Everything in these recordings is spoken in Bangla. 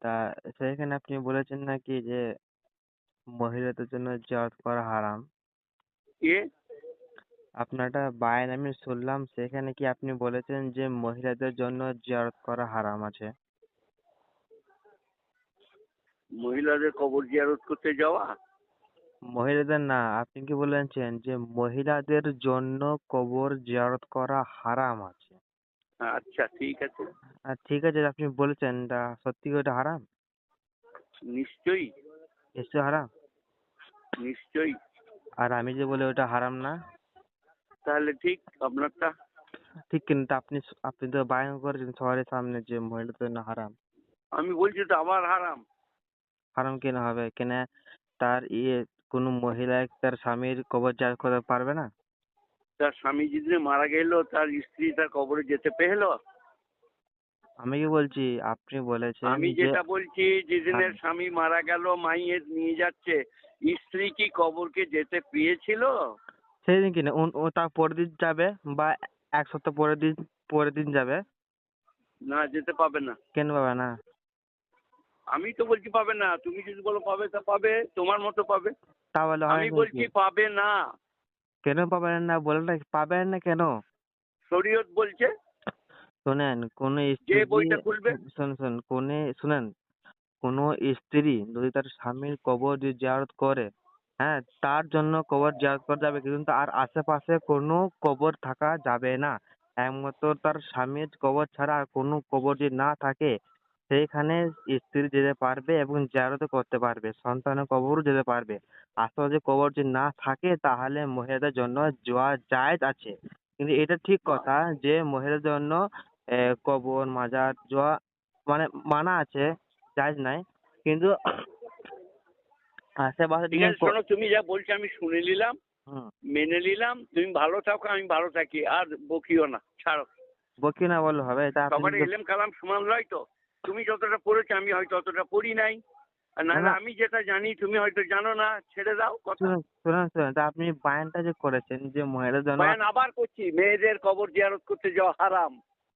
তা সেখানে আপনি বলেছেন নাকি যে মহিলাদের জন্য জিয়ারত করা হারাম। এ আপনার একটা বায়ান আমি শুনলাম, সেখানে কি আপনি বলেছেন যে মহিলাদের জন্য জিয়ারত করা হারাম আছে? মহিলাদের কবর জিয়ারত করতে যাওয়া? মহিলাদের না, আপনি কি বলেছেন যে মহিলাদের জন্য কবর জিয়ারত করা হারাম আছে? আচ্ছা ঠিক আছে। ঠিক আছে, আপনি বলেছেন এটা সত্যি কি ওটা হারাম? নিশ্চয়ই। নিশ্চয়ই হারাম। নিশ্চয়ই। আর আমি যে বলে ওটা হারাম না? তাহলে ঠিক আপনারটা। ঠিক, কিন্তু আপনি আপনি তো বায়ান করেছেন সবার সামনে যে মহিলাদের জন্য হারাম। আমি বলছি তো আমার হারাম। হারাম কেন হবে? কেন? তার কোনো মহিলা তার স্বামীর কবর জিয়ারত করতে পারবে না? তার স্বামী যেদিন মারা গেল তার স্ত্রী তার কবরে যেতে পেলো? আমি কি বলছি, আপনি বলেছেন আমি যে যেটা বলছি, যেদিনের হ্যাঁ, স্বামী মারা গেল মাইয়ের নিয়ে যাচ্ছে, স্ত্রী কি কবরকে যেতে পেয়েছিল? সেদিন কিনা ও তার পরের দিন যাবে, বা এক সপ্তাহ পরের দিন যাবে। না, যেতে পাবে না। কেন পাবে না? আমি তো বলছি পাবে না, তুমি যদি বলো পাবে তা পাবে, তোমার মতো পাবে। তাহলে হয় আমি নাকি? বলছি পাবে না। কেন পাবেন না বলেন না, পাবেন না কেন? শরীয়ত বলছে। শোনেন, কোন যে স্ত্রী, বইটা খুলবে। শুনেন, কোন স্ত্রী যদি তার স্বামীর কবর যদি জিয়ারত করে, হ্যাঁ, তার জন্য কবর জিয়ারত করা যাবে, কিন্তু আর আশেপাশে কোনো কবর থাকা যাবে না। একমাত্র তার স্বামীর কবর ছাড়া আর কোনো কবর যদি না থাকে, সেইখানে স্ত্রী যেতে পারবে এবং জিয়ারত করতে পারবে, সন্তানের কবরও যেতে পারবে। আশেপাশে কবর যদি না থাকে তাহলে মহিলাদের জন্য যাওয়া জায়েজ আছে। কিন্তু এটা ঠিক কথা যে মহিলাদের জন্য কবর মাজার যাওয়া মানে মানা আছে, জায়েজ নাই। কিন্তু আশেপাশে ঠিক যদি আছে, শোনো, তুমি যা বলছো আমি শুনে নিলাম, হুম, মেনে নিলাম। তুমি ভালো থাকো, আমি ভালো থাকি, আর বকিও না, ছাড়ো। বকি না বললে হবে? তা আপনি সবার যে এলেম কালাম সমান নয় তো। তুমি যতটা পড়েছো আমি হয়তো অতটা পড়ি নাই। আর না নাহলে না, আমি যেটা জানি তুমি হয়তো জানো না, ছেড়ে দাও কথা। শুনুন, তা আপনি বায়ানটা যে করেছেন যে মহিলাদের জন্য, বয়ান আবার করছি, মেয়েদের কবর জিয়ারত করতে যাওয়া হারাম।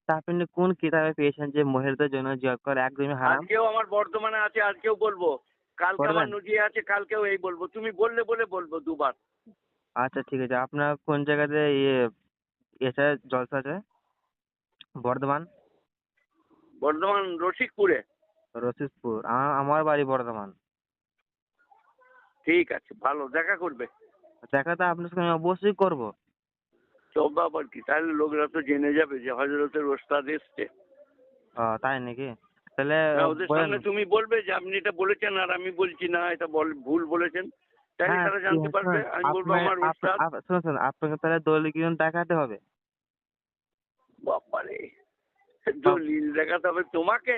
তা আপনি কোন কিতাবে পেয়েছেন যে মহিলাদের জন্য জিয়ারত করা একদমই হারাম? আজকেও আমার বর্ধমানে আছে, আজকেও বলবো। কালকে আমার করবেন? নজিয়ে আছে, কালকেও এই বলবো। তুমি বললে বলে বলবো দুবার। আচ্ছা ঠিক আছে, আপনার কোন জায়গাতে এসে জলসা আছে? বর্ধমান? বর্ধমান রসিকপুরে। রসিকপুর? আমার বাড়ি বর্ধমান। ঠিক আছে, ভালো, দেখা করবে। দেখা তো আপনার সঙ্গে আমি অবশ্যই করবো। তো আবার কি, তাহলে লোকরা তো জেনে যাবে যে হজরতের ওস্তাদ এসছে। তাই নাকি? তাহলে হ্যাঁ, ওদের বলেন। সামনে তুমি বলবে যে আপনি এটা বলেছেন আর আমি বলছি না এটা ভুল বলেছেন। তাহলে হ্যাঁ, তারা জানতে পারবে। শুনুন, আমি বলবো আমার ওস্তাদ। শুনুন, আপনাকে তাহলে দলিল দেখাতে হবে। বাবারে, সব দলিল দেখাতে হবে তোমাকে?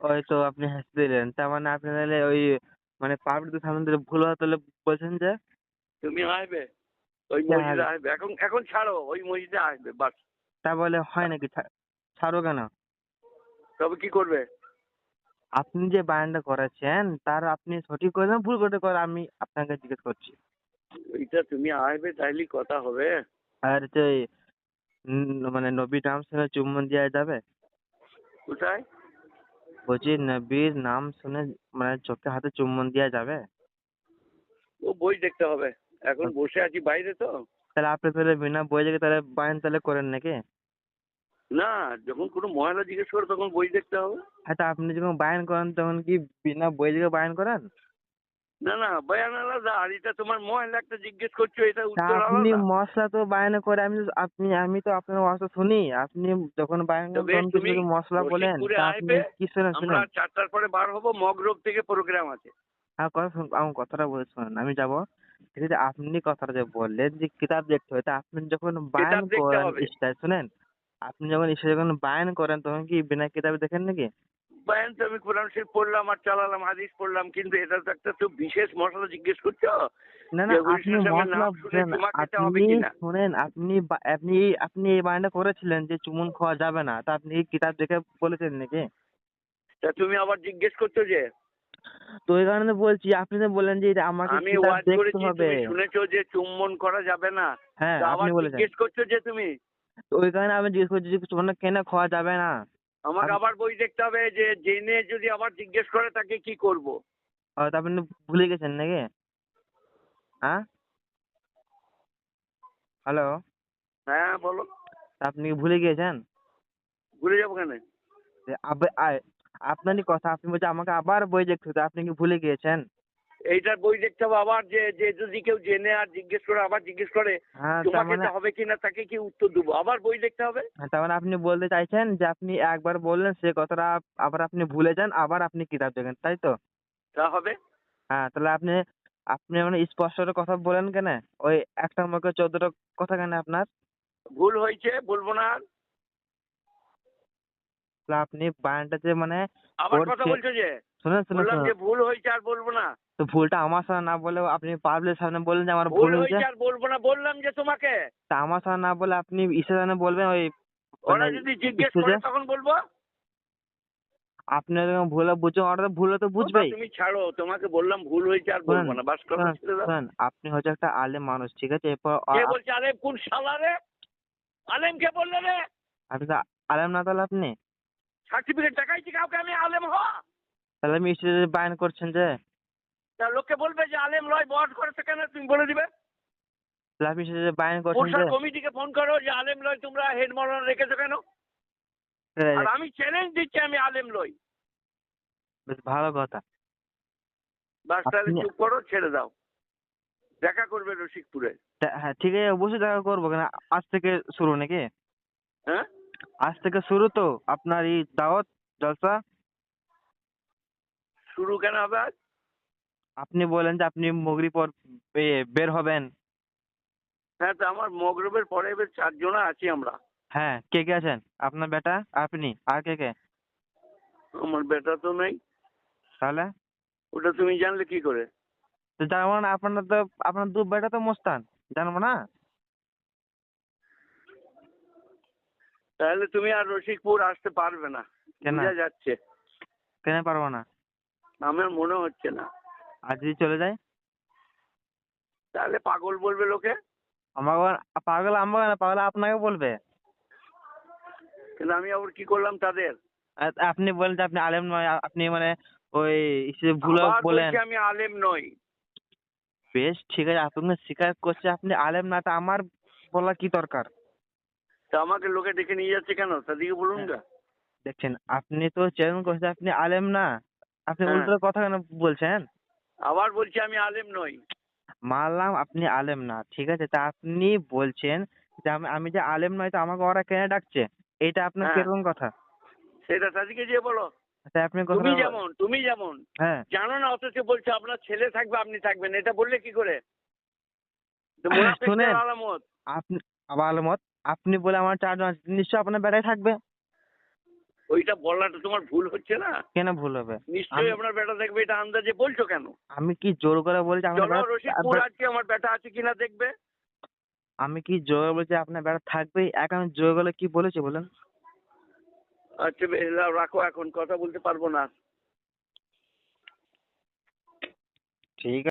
ওই তো আপনি হেসে দিলেন, তার মানে আপনি তাহলে ওই মানে পাবলিকের সামনে দিলে ভুল হয় তাহলে বলছেন যে তুমি আসবে ওই কে মসজিদে, হাসবে? আসবে এখন, এখন ছাড়ো, ওই মসজিদে আসবে বাস। তা বলে হয় নাকি? ছাড়ো কেন? তবে কি করবে? আপনি যে বায়ানটা করেছেন তার আপনি সঠিক করে না ভুল করে আমি আপনাকে জিজ্ঞেস করছি। ওইটা তুমি আসবে তাইলে কথা হবে। আর যে মানে নবীর নাম শুনে চুম্বন দেওয়া যাবে? কোথায়? বলছি নবীর নাম শুনে মানে চোখে হাতে চুম্বন দেওয়া যাবে? ও বই দেখতে হবে, এখন বসে আছি বাইরে তো। তাহলে আপনি তাহলে বিনা বই দেখে তাহলে বায়ান তাহলে করেন নাকি? না, যখন কোনো মহিলা জিজ্ঞেস করে তখন বই দেখতে হবে। আচ্ছা, আপনি যখন বায়ান করেন তখন কি বিনা বই দেখে বায়ান করেন? না না, বয়ান আলাদা, আর এটা তোমার মহিলা একটা জিজ্ঞেস করছো, এটা তা উত্তর আপনি আলাদা। মশলা তো বায়ানে করে আমি তো আপনার ওয়াজ শুনি। আপনি যখন বায়ান তো করেন বেশ, তখন কিছু তুমি কিছু মশলা বলেন, রসিকপুরে তা আপনি আসবে। কি শুনেন আমরা শুনেন। 4টার পরে বার হবো, মগরব থেকে প্রোগ্রাম আছে। আমার কথাটা বলে শুনেন, আমি যাবো। ঠিক আছে, আপনি কথাটা যে বললেন যে কিতাব দেখতে হয়, তা আপনি যখন বায়ান কিতাব দেখতে করেন হবে। শুনেন, আপনি যখন যখন বায়ান করেন তখন কি বিনা কিতাবে দেখেন নাকি? বয়ান তো আমি কোরআন শরীফ পড়লাম আর চালালাম, হাদিস পড়লাম, কিন্তু এটা তো একটা তো বিশেষ মশলা জিজ্ঞেস করছো না না, যে আপনি হরিষ্ণ সাহেবের মশলা নাম শুনে বুঝেন। চুমা খেতে হবে আপনি কিনা। শুনেন, আপনি এই বায়ানটা করেছিলেন যে চুমুন খাওয়া যাবে না, তা আপনি কি কিতাব দেখে বলেছেন নাকি? তা তুমি আবার জিজ্ঞেস করছো যে? তো ওই কারণে বলছি, আপনি তো বললেন যে এটা আমাকে আমি কিতাব ওয়াজ দেখতে করেছি, হবে। তুমি শুনেছো যে চুম্বন করা যাবে না? হ্যাঁ, তো আপনি আবার বলেছেন। জিজ্ঞেস করছো যে তুমি? তো ওই কারণে আমি জিজ্ঞেস করছি যে চুমুনটা কেন খাওয়া যাবে না? আমাকে আবার বই দেখতে হবে, যে জেনে যদি আবার জিজ্ঞেস করে তাকে কি করব। হয়তো আপনি ভুলে গেছেন নাকি? হ্যাঁ, হ্যালো, হ্যাঁ বলো। আপনি কি ভুলে গিয়েছেন? ভুলে যাবো কেন? যে আপনারই কথা, আপনি বলছেন আমাকে আবার বই দেখতে হতো, আপনি কি ভুলে গিয়েছেন? এইটার বই দেখতে হবে আবার, যে যে যদি কেউ জেনে আর জিজ্ঞেস করে, আবার জিজ্ঞেস করে হ্যাঁ, তার তোমাকে মানে, তো হবে কিনা, তাকে কি উত্তর দেবো? আবার বই দেখতে হবে। তার মানে আপনি বলতে চাইছেন যে আপনি একবার বললেন সে কথাটা আবার আপনি ভুলে যান, আবার আপনি কিতাব দেখেন, তাই তো? তা হবে। হ্যাঁ, তাহলে আপনি আপনি মানে স্পষ্ট করে কথা বলেন কেন? ওই একটা মুখে 14টা কথা কেন আপনার? ভুল হয়েছে বলবো না আর। তাহলে আপনি বায়ানটা যে মানে আবার কথা করছে, বলছো যে? শুনুন, শুনুন, বললাম শুনুন। যে ভুল হয়েছে আর বলবো না। তো ভুলটা আমার সামনে না বলেও আপনি পাবলিকের সামনে বললেন যে আমার ভুল ভুল হয়েছে। হয়েছে আর বলবো না বললাম যে তোমাকে। তা আমার সামনে না বলে আপনি ইসের সামনে বলবেন, ওই মানে ওরা যদি জিজ্ঞেস স্টেজে। করে তখন বলবো। আপনি যখন ভুল বুঝছেন, ওরা তো ভুল তো ওটা বুঝবেই। তুমি ছাড়ো, তোমাকে বললাম ভুল হয়েছে আর শুনেন, বলবো না, বাস কথা শুনেন, ছেড়ে দাও। শুনেন, আপনি হচ্ছে একটা আলেম মানুষ, ঠিক আছে? এরপর কে বলছে আলেম? কোন শালা রে? আলেম কে বললে রে? আপনি তো আলেম না, তাহলে আপনি, সার্টিফিকেট দেখাইছি কাউকে আমি আলেম হওয়া? তাহলে আমি স্টেজে বায়ান করছেন যে, তা লোককে বলবে যে আলেম লয়, বস করেছে কেন তুমি বলে দিবে। তাহলে আপনি স্টেজে বায়ান করছেন যে, পোর্সার কমিটিকে ফোন করো যে আলেম লয় তোমরা হেড মডার্ন রেখেছো কেন। আর আমি চ্যালেঞ্জ দিচ্ছি আমি আলেম লই। বেশ ভালো কথা। বাস তাহলে আপনি, চুপ করো, ছেড়ে দাও। দেখা করবে রসিকপুরে। হ্যাঁ ঠিক আছে, অবশ্যই দেখা করবো, কেন আজ থেকে শুরু নাকি? হ্যাঁ, আজ থেকে শুরু তো আপনার এই দাওয়াত জলসা। শুরু কেন হবে আজ? আপনি বলেন যে আপনি মগরিব পর বের হবেন। হ্যাঁ, তো আমার মগরবের পরে এবার 4 জনা আছি আমরা। হ্যাঁ, কে কে আছেন? আপনার বেটা, আপনি, আর কে কে? আমার বেটা তো নেই। তাহলে ওটা তুমি জানলে কি করে? তো জানবো না, আপনার দু বেটা তো মোস্তান, জানবো না? তাহলে তুমি আর রসিকপুর আসতে পারবে না, কেন? বোঝা যাচ্ছে। কেন পারবো না? আমার মনে হচ্ছে না। আর যদি চলে যায়? তাহলে পাগল বলবে লোকে। আমাকে পাগল, আমাকে না, পাগল আপনাকে বলবে। কিন্তু আমি আবার কি করলাম তাদের? আপনি বলেন যে আপনি আলেম নয়, আপনি মানে ওই ভুল আবার বলেন। বলছি আমি আলেম নই। বেশ ঠিক আছে, আপনি স্বীকার করছে আপনি আলেম না, তা আমার বলা কি দরকার? তা আমাকে লোকে ডেকে নিয়ে যাচ্ছে কেন, তাদেরকে বলুন হ্যাঁ, গা। দেখছেন, আপনি তো চ্যালেঞ্জ করছেন আপনি আলেম না, আপনি হ্যাঁ, উল্টো কথা কেন বলছেন? আবার বলছি আমি আলেম নই। মানলাম আপনি আলেম না, ঠিক আছে, তা আপনি বলছেন যে আমি আমি যে আলেম নয়, তো আমাকে ওরা কেন ডাকছে? এটা আপনার হ্যাঁ, কিরকম কথা? সেটা তাদেরকে যেয়ে বলো। তা আপনি তুমি কথাটা, যেমন হ্যাঁ। জানো না, অথচ বলছো আপনার ছেলে থাকবে আপনি থাকবেন, এটা বললে কি করে? তো মুনাফিকদের শোনেন, আলামত। আপনি আবার আলমত, আপনি বলে আমার 4 জন আছে, নিশ্চয় আপনার বেটাই থাকবে। ওইটা বলাটা তোমার ভুল হচ্ছে না? কেন ভুল হবে? আমি নিশ্চয়ই আপনার বেটা থাকবে, এটা আন্দাজে বলছো কেন? আমি কি জোর করে বলছি আপনার চলো বেটা রসিকপুর আজকে আমার বেটা আছে কিনা দেখবে। আমি কি জোর করে বলছি আপনার বেটা থাকবেই? এখন জোর করে কি বলেছি বলেন? আচ্ছা রাখো, এখন কথা বলতে পারবো না। ঠিক